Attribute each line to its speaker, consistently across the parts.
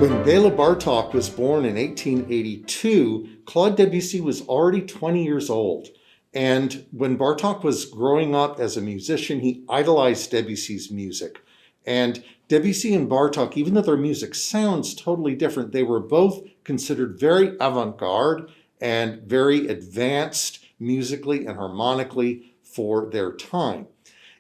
Speaker 1: When Bela Bartok was born in 1882, Claude Debussy was already 20 years old. And when Bartok was growing up as a musician, he idolized Debussy's music. And Debussy and Bartok, even though their music sounds totally different, they were both considered very avant-garde and very advanced musically and harmonically for their time.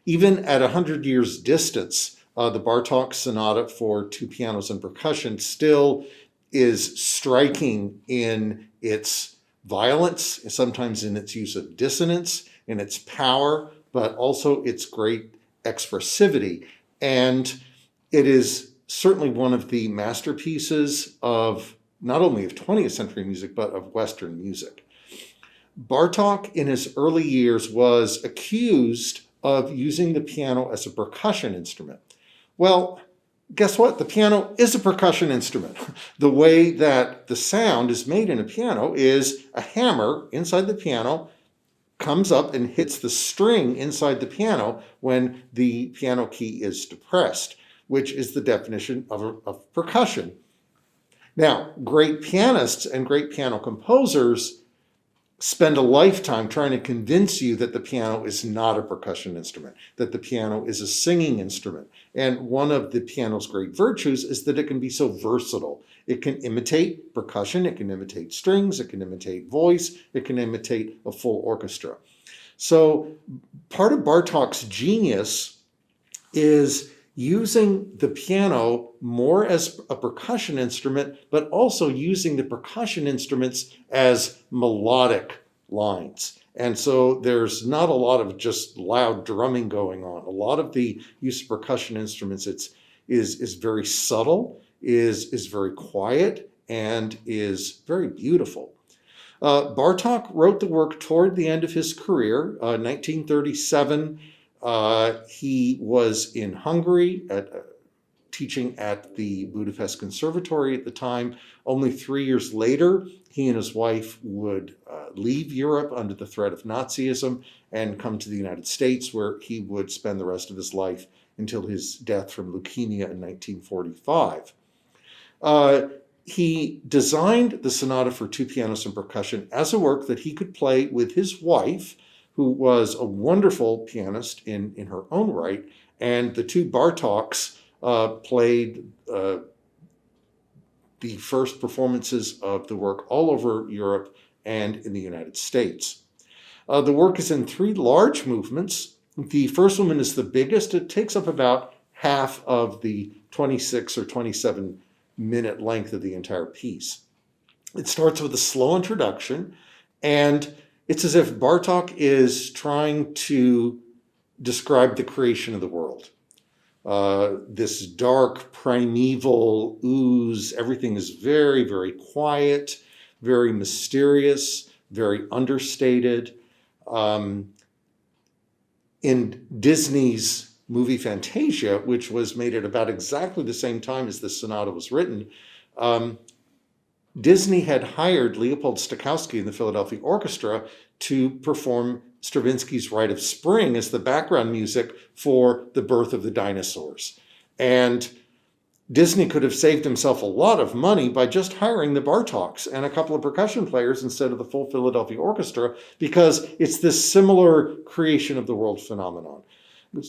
Speaker 1: Even at 100 years distance, the Bartok Sonata for two pianos and percussion still is striking in its violence, sometimes in its use of dissonance, in its power, but also its great expressivity. And it is certainly one of the masterpieces of not only of 20th century music, but of Western music. Bartok in his early years was accused of using the piano as a percussion instrument. Well, guess what? The piano is a percussion instrument. The way that the sound is made in a piano is a hammer inside the piano comes up and hits the string inside the piano when the piano key is depressed, which is the definition of percussion. Now, great pianists and great piano composers spend a lifetime trying to convince you that the piano is not a percussion instrument, that the piano is a singing instrument. And one of the piano's great virtues is that it can be so versatile. It can imitate percussion, it can imitate strings, it can imitate voice, it can imitate a full orchestra. So part of Bartok's genius is using the piano more as a percussion instrument, but also using the percussion instruments as melodic lines. And so there's not a lot of just loud drumming going on. A lot of the use of percussion instruments is very subtle, is very quiet, and is very beautiful. Bartok wrote the work toward the end of his career, 1937. He was in Hungary teaching at the Budapest Conservatory at the time. Only 3 years later, he and his wife would leave Europe under the threat of Nazism and come to the United States, where he would spend the rest of his life until his death from leukemia in 1945. He designed the Sonata for two pianos and percussion as a work that he could play with his wife, who was a wonderful pianist in her own right, and the two Bartoks played the first performances of the work all over Europe and in the United States. The work is in three large movements. The first movement is the biggest. It takes up about half of the 26 or 27 minute length of the entire piece. It starts with a slow introduction, and it's as if Bartok is trying to describe the creation of the world. This dark, primeval ooze, everything is very, very quiet, very mysterious, very understated. In Disney's movie Fantasia, which was made at about exactly the same time as this sonata was written, Disney had hired Leopold Stokowski in the Philadelphia Orchestra to perform Stravinsky's Rite of Spring as the background music for the birth of the dinosaurs. And Disney could have saved himself a lot of money by just hiring the Bartoks and a couple of percussion players instead of the full Philadelphia Orchestra, because it's this similar creation of the world phenomenon.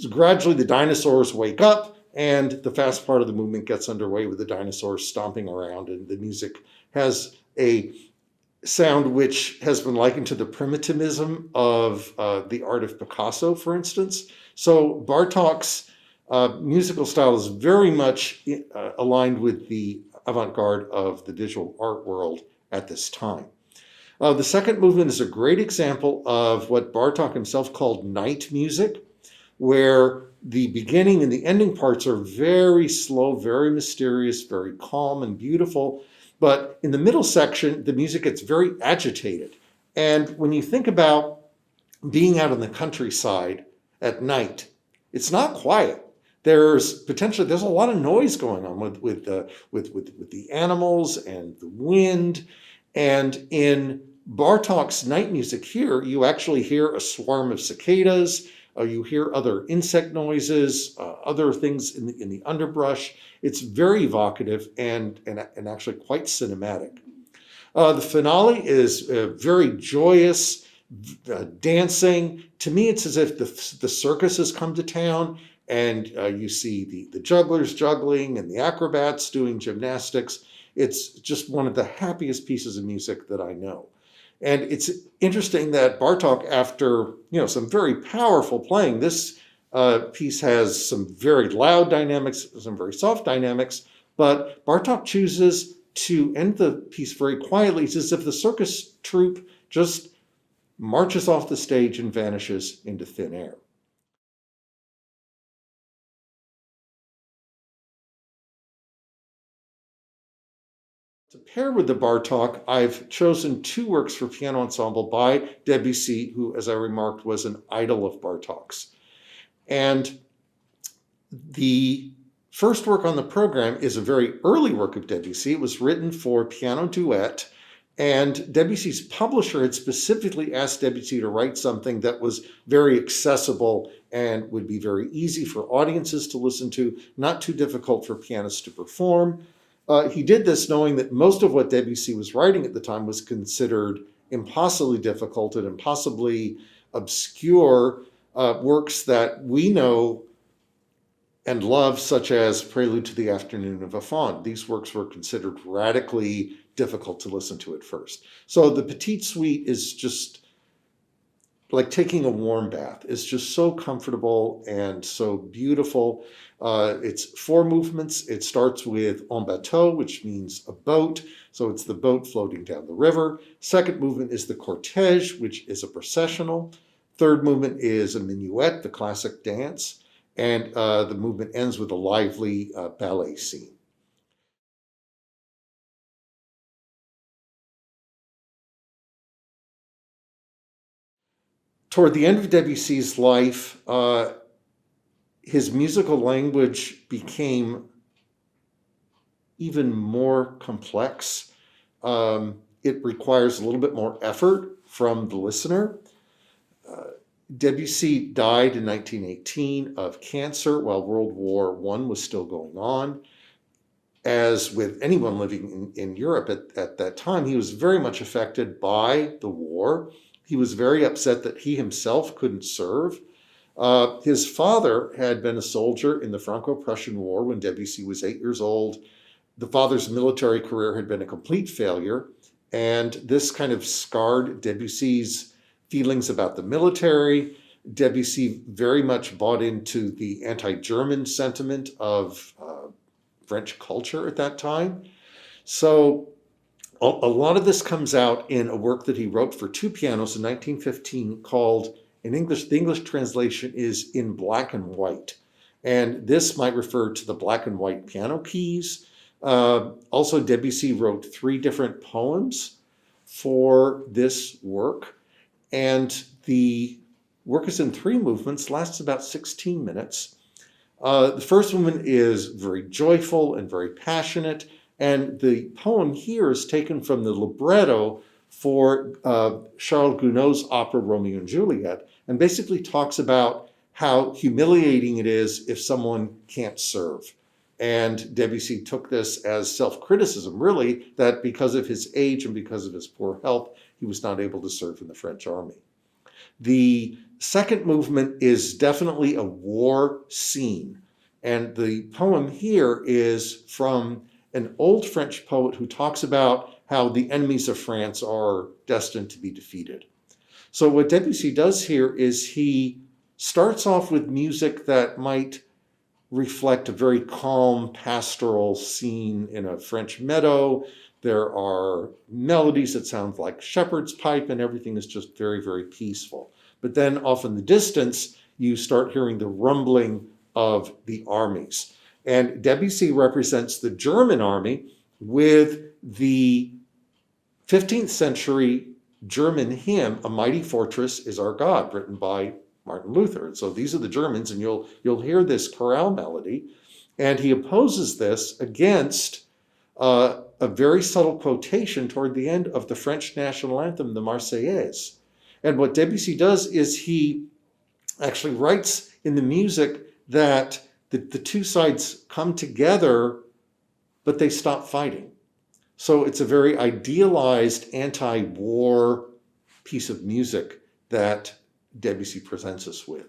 Speaker 1: Gradually, the dinosaurs wake up, and the fast part of the movement gets underway with the dinosaurs stomping around, and the music has a sound which has been likened to the primitivism of the art of Picasso, for instance. So Bartok's musical style is very much aligned with the avant-garde of the visual art world at this time. The second movement is a great example of what Bartok himself called night music, where the beginning and the ending parts are very slow, very mysterious, very calm and beautiful. But in the middle section, the music gets very agitated. And when you think about being out in the countryside at night, it's not quiet. There's a lot of noise going on with the animals and the wind. And in Bartok's night music here, you actually hear a swarm of cicadas. You hear other insect noises, other things in the underbrush. It's very evocative and actually quite cinematic. The finale is very joyous, dancing. To me, it's as if the circus has come to town, and you see the jugglers juggling and the acrobats doing gymnastics. It's just one of the happiest pieces of music that I know. And it's interesting that Bartók, after some very powerful playing, this piece has some very loud dynamics, some very soft dynamics, but Bartók chooses to end the piece very quietly. It's as if the circus troupe just marches off the stage and vanishes into thin air. To pair with the Bartók, I've chosen two works for piano ensemble by Debussy, who, as I remarked, was an idol of Bartók's. And the first work on the program is a very early work of Debussy. It was written for piano duet, and Debussy's publisher had specifically asked Debussy to write something that was very accessible and would be very easy for audiences to listen to, not too difficult for pianists to perform. He did this knowing that most of what Debussy was writing at the time was considered impossibly difficult and impossibly obscure works that we know and love, such as Prelude to the Afternoon of a Faun. These works were considered radically difficult to listen to at first. So the Petite Suite is just like taking a warm bath. It's just so comfortable and so beautiful. It's 4 movements. It starts with en bateau, which means a boat. So it's the boat floating down the river. Second movement is the cortege, which is a processional. Third movement is a minuet, the classic dance. And the movement ends with a lively ballet scene. Toward the end of Debussy's life, his musical language became even more complex. It requires a little bit more effort from the listener. Debussy died in 1918 of cancer while World War I was still going on. As with anyone living in Europe at that time, he was very much affected by the war. He was very upset that he himself couldn't serve. His father had been a soldier in the Franco-Prussian War when Debussy was 8 years old. The father's military career had been a complete failure, and this kind of scarred Debussy's feelings about the military. Debussy very much bought into the anti-German sentiment of French culture at that time. So a lot of this comes out in a work that he wrote for 2 pianos in 1915 called, in English, the English translation is In Black and White. And this might refer to the black and white piano keys. Also, Debussy wrote 3 different poems for this work. And the work is in 3 movements, lasts about 16 minutes. The first movement is very joyful and very passionate, and the poem here is taken from the libretto for Charles Gounod's opera Romeo and Juliet, and basically talks about how humiliating it is if someone can't serve. And Debussy took this as self-criticism, really, that because of his age and because of his poor health, he was not able to serve in the French army. The second movement is definitely a war scene. And the poem here is from an old French poet who talks about how the enemies of France are destined to be defeated. So what Debussy does here is he starts off with music that might reflect a very calm pastoral scene in a French meadow. There are melodies that sound like shepherd's pipe, and everything is just very, very peaceful. But then off in the distance, you start hearing the rumbling of the armies. And Debussy represents the German army with the 15th century German hymn, A Mighty Fortress is Our God, written by Martin Luther. And so these are the Germans, and you'll hear this chorale melody. And he opposes this against a very subtle quotation toward the end of the French national anthem, the Marseillaise. And what Debussy does is he actually writes in the music that the two sides come together, but they stop fighting. So it's a very idealized anti-war piece of music that Debussy presents us with.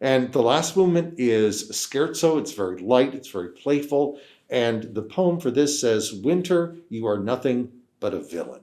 Speaker 1: And the last movement is Scherzo. It's very light, it's very playful. And the poem for this says, "Winter, you are nothing but a villain."